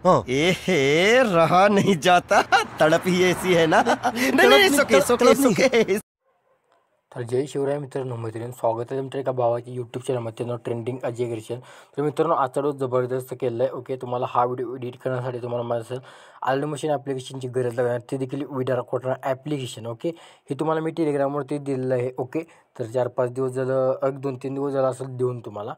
हाँ। ए रहा नहीं जाता, तड़प ही ऐसी है ना। नहीं नहीं, सुके सुके सुके। तर जय शिवराय मित्रांनो, मैत्रिणी स्वागत आहे तुमच्या एका भावाच्या यूट्यूब चॅनलमध्ये नाव ट्रेंडिंग अजय क्रिशन. तर मित्रांनो आजचा रोज जबरदस्त केलेला आहे. ओके, तुम्हाला हा व्हिडिओ एडिट करण्यासाठी तुम्हाला माझं असेल आल्ड मशीन ॲप्लिकेशनची गरज लागणार, ते देखील व्हिडिओ रेकॉर्डर ॲप्लिकेशन. ओके, हे तुम्हाला मी टेलिग्रामवरती दिलेलं आहे. ओके, तर 4-5 दिवस झालं, 1-2-3 दिवस झाला असेल देऊन तुम्हाला.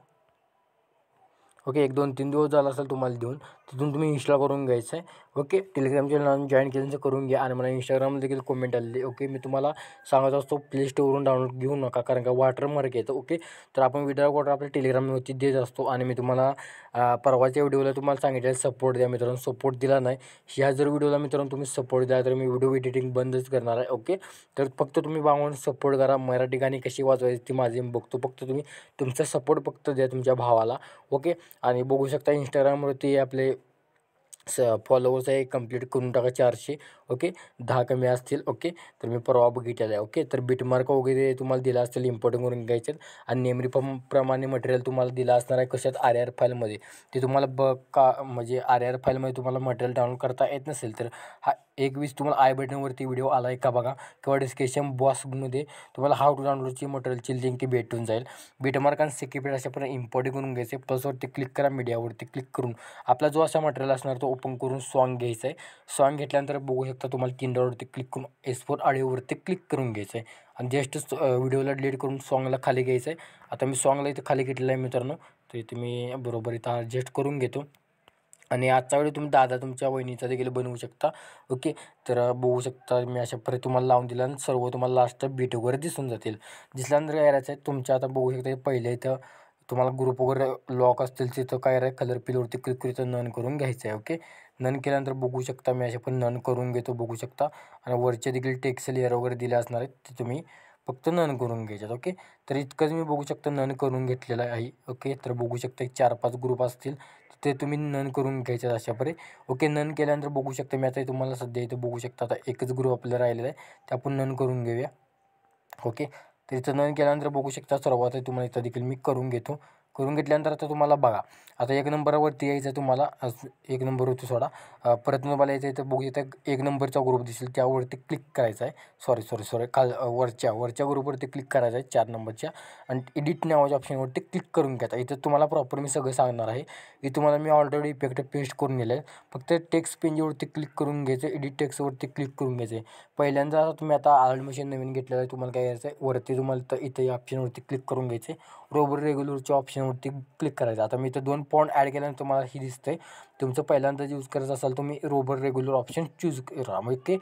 ओके, 1-2-3 दिवस झाला असेल तुम्हाला देऊन, तिथून तुम्ही इन्स्टॉल करून घ्यायचं आहे. ओके, टेलिग्राम चॅनल जॉईन केल्यानंतर करून घ्या. आणि मला इंस्टाग्राम देखील कमेंट आलेली. ओके, मी तुम्हाला सांगत असतो प्ले स्टोरवरून डाउनलोड घेऊ नका, कारण का वॉटरमार्क येतं. ओके, तर आपण व्हिडिओ रेकॉर्डर आपल्या टेलिग्रामवरती देत असतो. आणि मी तुम्हाला परवाच्या व्हिडिओला तुम्हाला सांगितलं सपोर्ट द्या मित्रांनो, सपोर्ट दिला नाही. ह्या जर व्हिडिओला मित्रांनो तुम्ही सपोर्ट द्या तर मी व्हिडिओ एडिटिंग बंदच करणार आहे. ओके, तर फक्त तुम्ही भावांना सपोर्ट करा. मराठी गाणी कशी वाजवायची ती माझी बघतो, फक्त तुम्ही तुमचा सपोर्ट फक्त द्या तुमच्या भावाला. ओके, आणि बघू शकता इंस्टाग्रामवरती आपले फॉलोवर्स आहे कंप्लीट करून टाका 400. ओके, 10 कमी असतील. ओके, तर मी परवा बघितलेलं आहे. ओके, तर बिटमार्क वगैरे तुम्हाला दिला असतील इम्पोर्टिंग करून घ्यायचे. आणि नेमरी प्रमाणे मटेरियल तुम्हाला दिलं असणार आहे कशात, RR फाईलमध्ये. ते तुम्हाला म्हणजे RR फाईलमध्ये तुम्हाला मटेरियल डाउनलोड करता येत नसेल तर हा 1-20 तुम्हाला आय बटनवरती व्हिडिओ आला आहे का बघा, किंवा डिस्क्रिप्शन बॉक्समध्ये तुम्हाला हाऊ टू डाउनलोडची मटेरियलची लिंक भेटून जाईल. बिटमार्क आणि सिक्युरिटी अशापर्यंत इम्पोर्टिंग करून घ्यायचे. प्लसवरती क्लिक करा, मीडियावरती क्लिक करून आपला जो असा मटेरियल असणार तो ओपन करून सॉन्ग घ्यायचा आहे. सॉन्ग घेतल्यानंतर बघू शकता तुम्हाला 3 डॉटवरती क्लिक करून S4 ऑडिओवरती क्लिक करून घ्यायचं आहे. आणि जस्ट व्हिडिओला डिलीट करून सॉन्गला खाली घ्यायचं आहे. आता मी सॉन्गला इथं खाली घेतलेलं आहे मित्रांनो, तर इथे मी बरोबर इथं ॲडजस्ट करून घेतो. आणि आजचा व्हिडिओ तुम्ही दादा तुमच्या वहिनीचा देखील बनवू शकता. ओके, तर बघू शकता मी अशा प्रकारे तुम्हाला लावून दिला आणि सर्व तुम्हाला लास्ट बीट वगैरे दिसून जातील. दिसल्यानंतर काय करायचं आहे तुमच्या, आता बघू शकता पहिले इथं तुम्हाला ग्रुप वगैरे लॉक असतील तिथं काय आहे कलर पिलवरती क्लिक करून इथं नन करून घ्यायचं आहे. ओके, नन केल्यानंतर बघू शकता मी अशा पण नन करून घेतो बघू शकता. आणि वरचे देखील टेक्स्ट लेअर वगैरे दिले असणार आहेत ते तुम्ही फक्त नन करून घ्यायच्यात. ओके, तर इतकंच मी बघू शकता नन करून घेतलेलं आहे. ओके, तर बघू शकता 4-5 ग्रुप असतील ते तुम्ही नन करून घ्यायचे अशापरे. ओके, नन केल्यानंतर बघू शकता मी आता तुम्हाला सध्या इथं बघू शकता आता एकच ग्रुप आपल्याला राहिलेला आहे, ते आपण नन करून घेऊया. ओके, तर इथं नन केल्यानंतर बघू शकता सर्वात तुम्हाला इथं देखील मी करून घेतो. करून घेतल्यानंतर आता तुम्हाला बघा, आता 1 नंबरवरती यायचं तुम्हाला, 1 नंबरवरती सोडा, परत तुम्हाला यायचं इथं बघू शकता 1 नंबरचा ग्रुप दिसेल त्यावरती क्लिक करायचा आहे. सॉरी वरच्या ग्रुपवरती क्लिक करायचं आहे 4 नंबरच्या. आणि एडिट नावाच्या ऑप्शनवरती क्लिक करून घ्यायचा. इथं तुम्हाला प्रॉपर मी सगळं सांगणार आहे. हे तुम्हाला मी ऑलरेडी इफेक्ट पेस्ट करून दिलं आहे. फक्त टेक्स्ट पेजवरती क्लिक करून घ्यायचं, एडिट टेक्स्टवरती क्लिक करून घ्यायचं आहे. पहिल्यांदा तुम्ही आता आल्ड मशीन नवीन घेतलेलं आहे, तुम्हाला काय करायचं आहे वरती तुम्हाला तर इथं या ऑप्शनवरती क्लिक करून घ्यायचे. रोबर रेग्युलरच्या ऑप्शनवरती क्लिक करायचं. आता मी इथं 2 फॉन्ट ॲड केल्यानंतर तुम्हाला ही दिसतंय. तुमचं पहिल्यांदा यूज करायचं असाल तुम्ही रोबर रेग्युलर ऑप्शन चूज करा. ओके,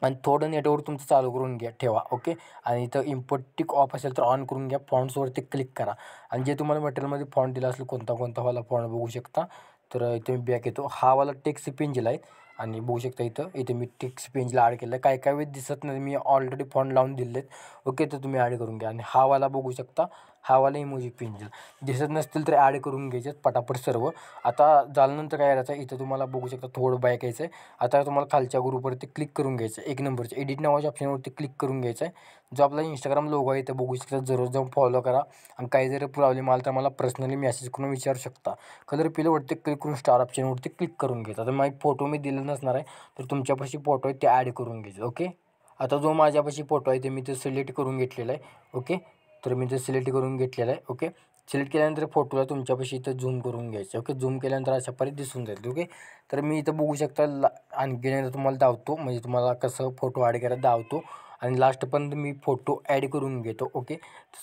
आणि थोडं नेटवर्क तुमचं चालू करून घ्या ठेवा. ओके, आणि इथं इम्पोर्ट टिक ऑफ असेल तर ऑन करून घ्या. फॉन्ट्सवरती क्लिक करा. आणि जे तुम्हाला मटेरियलमध्ये फॉन्ट दिला असेल कोणता वाला फॉन्ट बघू शकता. तर इथे मी बॅक येतो, हा वाला टेक्स्ट पेंजला आहे. आणि बघू शकता इथं मी टेक्स्ट पेंजला ॲड केलं आहे. काय वेळ दिसत नाही, मी ऑलरेडी फॉन्ट लावून दिले आहेत. ओके, तर तुम्ही ॲड करून घ्या. आणि हा वाला बघू शकता, हा वाला इमोजी पेंजल दिसत नसतील तर ॲड करून घ्यायचे पटापट सर्व. आता झाल्यानंतर काय करायचं इथं तुम्हाला बघू शकता थोडं बॅक यायचं आहे. आता तुम्हाला खालच्या ग्रुपवरती क्लिक करून घ्यायचं आहे. 1 नंबरचं एडिट नावाच्या ऑप्शनवरती क्लिक करून घ्यायचं आहे. जो आपला इंस्टाग्राम लोगो आहे इथं बघू शकता, जरूर जाऊन फॉलो करा. आणि काही जरी प्रॉब्लेम आला तर मला पर्सनली मेसेज करून विचारू शकता. कलर पिलवरती क्लिक करून स्टार ऑप्शनवरती क्लिक करून घ्यायचं. आता माझी फोटो मी दिलं नसणार आहे, तर तुमच्यापाशी फोटो आहे ते ॲड करून घ्यायचं. ओके, आता जो माझ्यापाशी फोटो आहे ते मी ते सिलेक्ट करून घेतलेला आहे. ओके, तर मी ते सिलेक्ट करून घेतलेलं आहे. ओके, सिलेक्ट केल्यानंतर फोटोला तुमच्यापाशी इथं झूम करून घ्यायचं. ओके, झूम केल्यानंतर अशा परी दिसून जाईल. ओके, तर मी इथं बघू शकता आणखी तुम्हाला दावतो, म्हणजे तुम्हाला कसं फोटो ॲड करायला दावतो. आणि लास्टपर्यंत मी फोटो ॲड करून घेतो. ओके,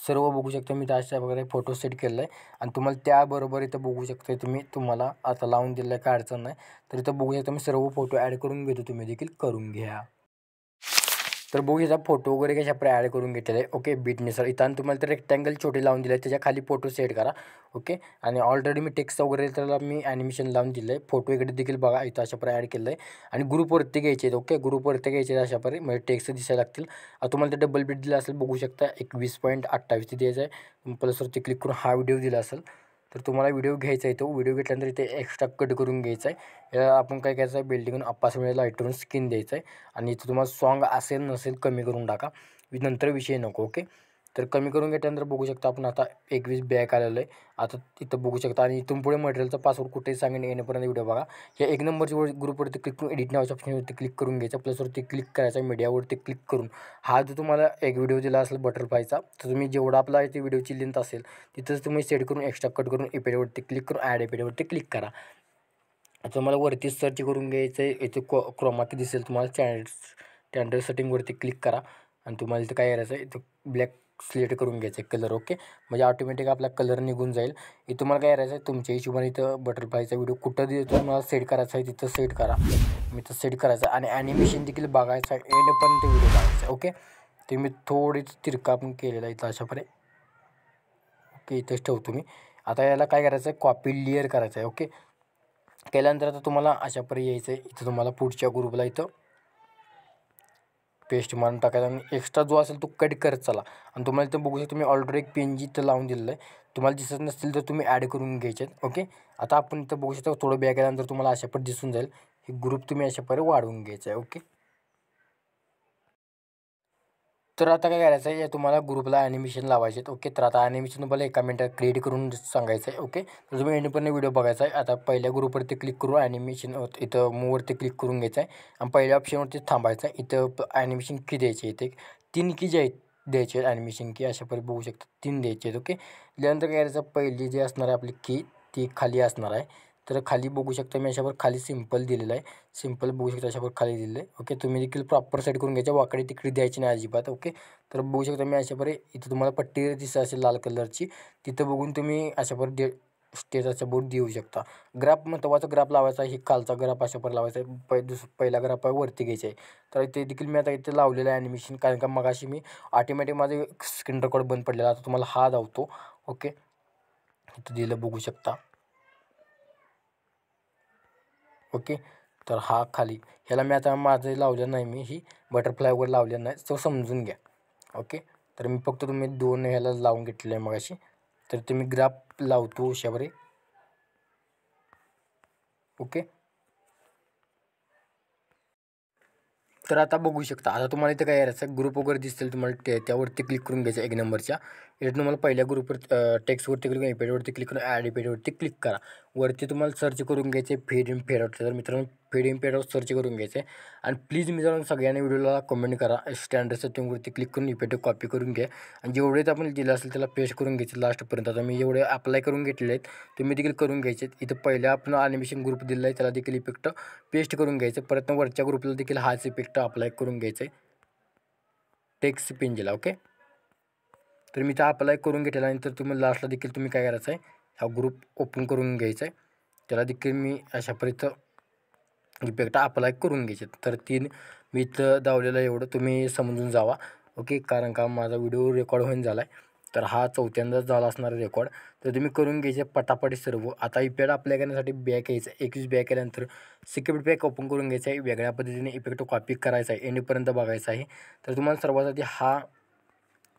सर्व बघू शकता मी अशा प्रकारे फोटो सेट केलेला आहे. आणि तुम्हाला त्याबरोबर इथं बघू शकता तुम्हाला आता लावून दिलं आहे, काय अडचण नाही. तर इथं बघू शकता मी सर्व फोटो ॲड करून घेतो, तुम्ही देखील करून घ्या. तर बघू शकता फोटो वगैरे कशा प्रकारे ॲड करून घेतलेले आहे. ओके, बीटनुसार इथं आणि तुम्हाला तर रेक्टँगल छोटे लावून दिले आहे, त्याच्या खाली फोटो सेट करा. ओके, आणि ऑलरेडी मी टेक्स्ट वगैरे त्याला मी ॲनिमेशन लावून दिलं आहे. फोटो इकडे देखील बघा इथं अशा प्रकारे ॲड केलं आहे. आणि ग्रुपवरती घ्यायचे आहेत. ओके, ग्रुपवरती घ्यायचे अशा प्रकारे म्हणजे टेक्स्ट दिसायला लागतील. तुम्हाला ते डबल बीट दिलं असेल बघू शकता 21.28 द्यायचं आहे. प्लसवरती क्लिक करून हा व्हिडिओ दिला असेल तर तुम्हाला व्हिडिओ घ्यायचा आहे. तो व्हिडिओ घेतल्यानंतर इथे एक्स्ट्रा कट करून घ्यायचा आहे. आपण काय करायचं आहे बिल्डिंग अप्पास मिळेल लाईटवरून स्किन द्यायचं आहे. आणि इथं तुम्हाला सॉन्ग असेल नसेल कमी करून टाका, नंतर विषय नको. ओके, तर कमी करून घेतल्यानंतर बघू शकता आपण आता 21 बॅक आलेलं आहे. आता इथं बघू शकता आणि इथून पुढे मटेरियलचा पासवर्ड कुठेही सांगेन येण्यापर्यंत व्हिडिओ बघा. या 1 नंबरच्या ग्रुपवरती क्लिक करून एडिट नावाच्या ऑप्शनवरती क्लिक करून घ्यायचं. प्लसवरती क्लिक करायचा, मीडियावरती क्लिक करून हा जो तुम्हाला एक व्हिडिओ दिला असेल बटरफ्लायचा, तर तुम्ही जेवढा आपला इथे व्हिडिओची लेंथ असेल तिथंच तुम्ही सेट करून एक्स्ट्रा कट करून इफेक्टवरती क्लिक करून ॲड इफेक्टवरती क्लिक करा. आता तुम्हाला वरती सर्च करून घ्यायचं आहे. इथे क्रोमा की दिसेल तुम्हाला स्टँडर्ड सेटिंगवरती क्लिक करा आणि तुम्हाला इथं काय करायचं आहे, इथं ब्लॅक सिलेक्ट करून घ्यायचं आहे कलर. ओके, म्हणजे ऑटोमॅटिक आपला कलर निघून जाईल. इथं तुम्हाला काय करायचं आहे, तुमच्या हिशोबाने इथं बटरफ्लायचा व्हिडिओ कुठं तुम्हाला सेट करायचा आहे तिथं सेट करा. मी इथं सेट करायचं आणि ॲनिमेशन देखील बघायचं आहे, एंडपर्यंत व्हिडिओ बघायचा. ओके, ते मी थोडीच तिरका पण केलेला इथं अशापर्यंत. ओके, इथंच ठेवतो मी. आता याला काय करायचं आहे, कॉपी लेअर करायचं आहे. ओके, केल्यानंतर आता तुम्हाला अशापर्यंत यायचं आहे. इथं तुम्हाला पुढच्या ग्रुपला इथं पेस्ट मारून टाकायचा आणि एक्स्ट्रा जो असेल तो कट करत चला. आणि तुम्हाला इथं बघू शकता तुम्ही ऑलरेडी एक PNG इथं लावून दिलेलं आहे. तुम्हाला दिसत नसतील तर तुम्ही ॲड करून घ्यायचे. ओके, आता आपण इथं बघू शकता थोडं बॅक आल्यानंतर तुम्हाला अशापर्यंत दिसून जाईल. हे ग्रुप तुम्ही अशापर्यंत वाढवून घ्यायचं आहे. ओके, तर आता काय करायचं आहे, या तुम्हाला ग्रुपला ॲनिमेशन लावायचे आहेत. ओके, तर आता ॲनिमेशन तुम्हाला एका मिनिटात क्रिएट करून सांगायचं आहे. ओके, तर तुम्ही एंडपर्यंत व्हिडिओ बघायचा आहे. आता पहिल्या ग्रुपवरती क्लिक करून ॲनिमेशन इथं मूववरती क्लिक करून घ्यायचं आहे आणि पहिल्या ऑप्शनवरती थांबायचं आहे. इथं ॲनिमेशन की द्यायची आहे, इथे 3 की जे आहेत द्यायचे आहेत ॲनिमेशन की, अशापर्यंत बघू शकता 3 द्यायचे आहेत. ओके, त्यानंतर काय करायचं, पहिली जी असणार आहे आपली की ती खाली असणार आहे. तर खाली बघू शकता मी अशावर खाली सिम्पल दिलेलं आहे. सिम्पल बघू शकता अशावर खाली दिलेलं आहे. ओके, तुम्ही देखील प्रॉपर सेट करून घ्यायच्या, वाकडे तिकडे द्यायची नाही अजिबात. ओके, तर बघू शकता मी अशापर्यंत इथं तुम्हाला पट्टी दिसत असेल लाल कलरची, तिथं बघून तुम्ही अशापर्यंत स्टेटसचा बोर्ड देऊ शकता. ग्राफ महत्त्वाचा ग्राफ लावायचा आहे, खालचा ग्राफ अशापर्यंत लावायचा आहे. पहिला ग्राफ आहे वरती घ्यायचा आहे. तर इथे देखील मी आता इथे लावलेलं आहे ॲनिमेशन, कारण का मगाशी मी ऑटोमॅटिक माझं स्क्रीन रेकॉर्ड बंद पडलेला. आता तुम्हाला हा धावतो. ओके, इथं दिलं बघू शकता. ओके, तर हा खाली ह्याला मी आता माझं लावलं नाही, मी ही बटरफ्लायवर लावलेलं नाही, तो समजून घ्या. ओके, तर मी फक्त तुम्ही 2 ह्याला लावून घेतलेलं आहे मगाशी. तर तुम्ही ग्राफ लावतो अशावर. ओके, तर आता बघू शकता. आता तुम्हाला इथं काय करायचं, ग्रुप वगैरे दिसतील तुम्हाला त्यावरती क्लिक करून घ्यायचं 1 नंबरच्या. इथं तुम्हाला पहिल्या ग्रुपवर टेक्स्टवरती क्लिक करून इफेक्टवरती क्लिक करून ॲड इफेक्टवरती क्लिक करा. वरती तुम्हाला सर्च करून घ्यायचे फेड इन फेड आउट. तर मित्रांनो fade in fade out search करून घ्यायचं आहे. आणि प्लीज मित्रांनो सगळ्यांनी व्हिडिओला कमेंट करा. स्टँडर्ड सेटिंगवरती क्लिक करून इफेक्ट कॉपी करून घ्या आणि जेवढे आपण दिलं असेल त्याला पेस्ट करून घ्यायचं लास्टपर्यंत. आता मी एवढे अप्लाय करून घेतलेले आहेत, तुम्ही देखील करून घ्यायचे. इथं पहिल्या आपण ॲनिमेशन ग्रुप दिला आहे त्याला देखील इफेक्ट पेस्ट करून घ्यायचं. परत वरच्या ग्रुपला देखील हाच इफेक्ट अप्लाय करून घ्यायचं आहे टेक्स्ट पेंजला. ओके, तर मी तर अप्लाय करून घेतल्यानंतर तुम्ही लास्टला देखील तुम्ही काय करायचं आहे, हा ग्रुप ओपन करून घ्यायचा आहे. त्याला देखील मी अशापर्यंत इफेक्ट अप्लाय करून घ्यायचे. तर 3 मी इथं दावलेलं एवढं तुम्ही समजून जावा. ओके, कारण का माझा व्हिडिओ रेकॉर्ड होऊन झाला आहे, तर हा 4थ्यांदाच झाला असणार रेकॉर्ड. तर तुम्ही करून घ्यायचे पटापट सर्व. आता इफेक्ट अप्लाय करण्यासाठी बॅक यायचं. 21 बॅक केल्यानंतर सिक्युरिटी पॅक ओपन करून घ्यायचा आहे. वेगळ्या पद्धतीने इफेक्ट कॉपी करायचा आहे, एंडपर्यंत बघायचा आहे. तर तुम्हाला सर्वात आधी हा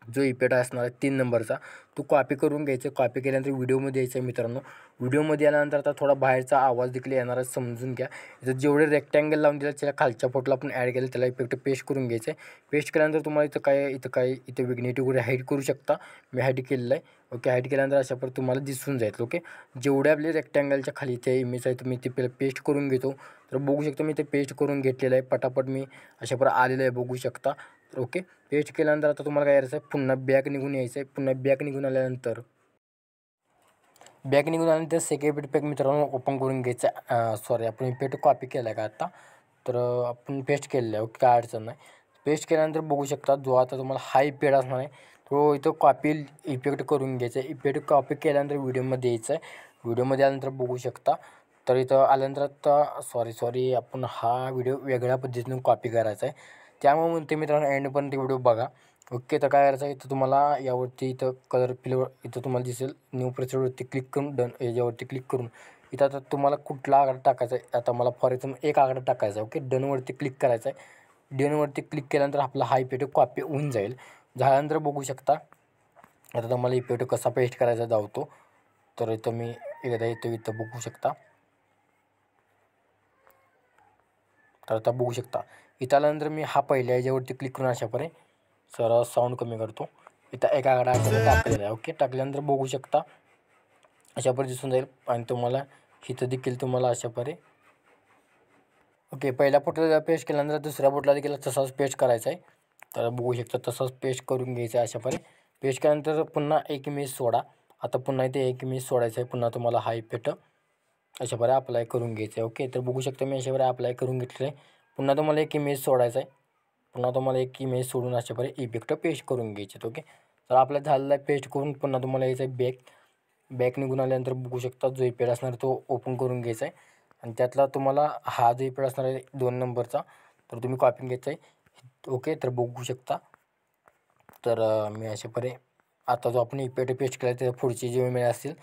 जो इफेक्ट असणार आहे 3 नंबरचा तो कॉपी करून घ्यायचा. कॉपी केल्यानंतर व्हिडिओमध्ये यायचं आहे मित्रांनो. व्हिडिओमध्ये आल्यानंतर आता थोडा बाहेरचा आवाज देखील येणार आहे, समजून घ्या. इथं जेवढे रेक्टँगल लावून दिलं त्याच्या खालच्या फोटोला आपण ॲड केलं, त्याला इफेक्ट पेस्ट करून घ्यायचं आहे. पेस्ट केल्यानंतर तुम्हाला इथं विग्नेटी वगैरे हाईड करू शकता. मी हाईड केलेलं आहे. ओके, हाईड केल्यानंतर अशा पर तुम्हाला दिसून जाईल. ओके, जेवढे आपले रेक्टँगलच्या खाली ते इमेज आहे मी ते पहिलं पेस्ट करून घेतो. तर बघू शकतो मी ते पेस्ट करून घेतलेलं आहे. पटापट मी अशा पर आलेलं आहे बघू शकता. तर ओके, पेस्ट केल्यानंतर आता तुम्हाला काय करायचं आहे, पुन्हा बॅक निघून यायचं आहे. पुन्हा बॅक निघून आल्यानंतर सेकंड पॅक मित्रांनो ओपन करून घ्यायचं. सॉरी, आपण इफेक्ट कॉपी केला आहे का आता, तर आपण पेस्ट केलेलं आहे. ओके, काय अडचण नाही. पेस्ट केल्यानंतर बघू शकता जो आता तुम्हाला हा इफेक्ट असणार आहे तो इथं कॉपी इफेक्ट करून घ्यायचा आहे. इफेक्ट कॉपी केल्यानंतर व्हिडिओमध्ये यायचं आहे. व्हिडिओमध्ये आल्यानंतर बघू शकता. तर इथं आल्यानंतर आता सॉरी आपण हा व्हिडिओ वेगळ्या पद्धतीने कॉपी करायचा आहे. त्यामुळे म्हणते मित्रांनो एंडपर्यंत व्हिडिओ बघा. ओके, तर काय करायचं आहे, इथं तुम्हाला यावरती इथं कलर फिलवर इथं तुम्हाला दिसेल न्यू प्रोसेसवरती क्लिक करून डन याच्यावरती क्लिक करून इथं आता तुम्हाला कुठला आकडा टाकायचा आहे. आता मला फॉर एक्झाम्पल 1 आकडा टाकायचा आहे. ओके, डनवरती क्लिक करायचं आहे. डनवरती क्लिक केल्यानंतर आपला हा इफेक्ट कॉपी होऊन जाईल. झाल्यानंतर बघू शकता आता तुम्हाला इफेक्ट कसा पेस्ट करायचा धावतो. तर इथं मी एकदा इथं बघू शकता. तर आता बघू शकता इथं आल्यानंतर मी हा पहिल्या याच्यावरती क्लिक करून अशापर्यंत साऊंड कमी करतो. इथं एका आकडा टाकलेला आहे. ओके, टाकल्यानंतर बघू शकता अशा परी दिसून जाईल. आणि तुम्हाला इथं देखील तुम्हाला अशा परी ओके पहिल्या फोटोला पेस्ट केल्यानंतर दुसऱ्या फोटोला देखील तसाच पेस्ट करायचा आहे. तर बघू शकता तसाच पेस्ट करून घ्यायचा आहे अशा परी. पेस्ट केल्यानंतर पुन्हा एक इमेज सोडा. आता पुन्हा इथे एक इमेज सोडायचा आहे. पुन्हा तुम्हाला हा इफेक्ट अशा प्रकारे अप्लाय करून घ्यायचं आहे. ओके, तर बघू शकता मी अशा प्रकारे अप्लाय करून घेतलेलं आहे. पुन्हा तुम्हाला एक इमेज सोडायचा आहे. पुन्हा तुम्हाला एक इमेज सोडून अशा प्रकारे इफेक्ट पेस्ट करून घ्यायचे आहेत. ओके, तर आपल्या झालेला आहे पेस्ट करून. पुन्हा तुम्हाला यायचं आहे बॅक निघून आल्यानंतर बघू शकता जो इफेक्ट असणार तो ओपन करून घ्यायचा आहे. आणि त्यातला तुम्हाला हा जो इफेक्ट असणार आहे 2 नंबरचा तर तुम्ही कॉपी घ्यायचा आहे. ओके, तर बघू शकता. तर मी अशा प्रकारे आता जो आपण इफेक्ट पेस्ट केला त्याच्या पुढचे जे इमेज असतील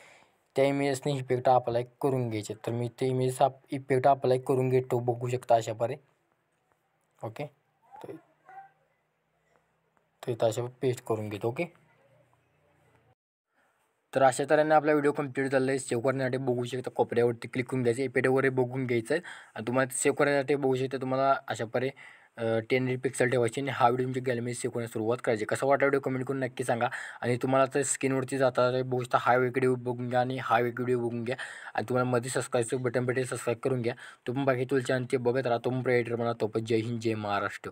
त्या इमेजने इफेक्ट अप्लाय करून घ्यायचे. तर मी ते इफेक्ट अप्लाय करून घेतो. बघू शकता अशा प्रकारे. ओके, तर इथं अशा पेस्ट करून घेतो. ओके, तर अशा तऱ्हेने आपला व्हिडिओ कंप्लीट झाला आहे. सेव्ह करण्यासाठी बघू शकता कोपऱ्यावरती क्लिक करून घ्यायचं इफेक्ट वगैरे बघून घ्यायचं आहे. आणि तुम्हाला सेव्ह करण्यासाठी बघू शकता तुम्हाला अशा प्रकारे 10 पिक्सल ठेवायची आणि हा व्हिडिओ तुमच्या गॅलरीमध्ये सेव्ह करण्यास सुरुवात करायची. कसा वाटला व्हिडिओ कमेंट करून नक्की सांगा. आणि तुम्हाला तर स्क्रीनवरती जाता बघू शकता हा एक व्हिडिओ बघून घ्या आणि हा एक व्हिडिओ बघून घ्या. आणि तुम्हाला मध्ये सबस्क्राईबचं बटन भेटेल सबस्क्राईब करून घ्या. तुम्ही बाकी तुलच्या आणि ते बघत राहा. तुम्ही प्रेटर म्हणा तो पण जय हिंद जय महाराष्ट्र.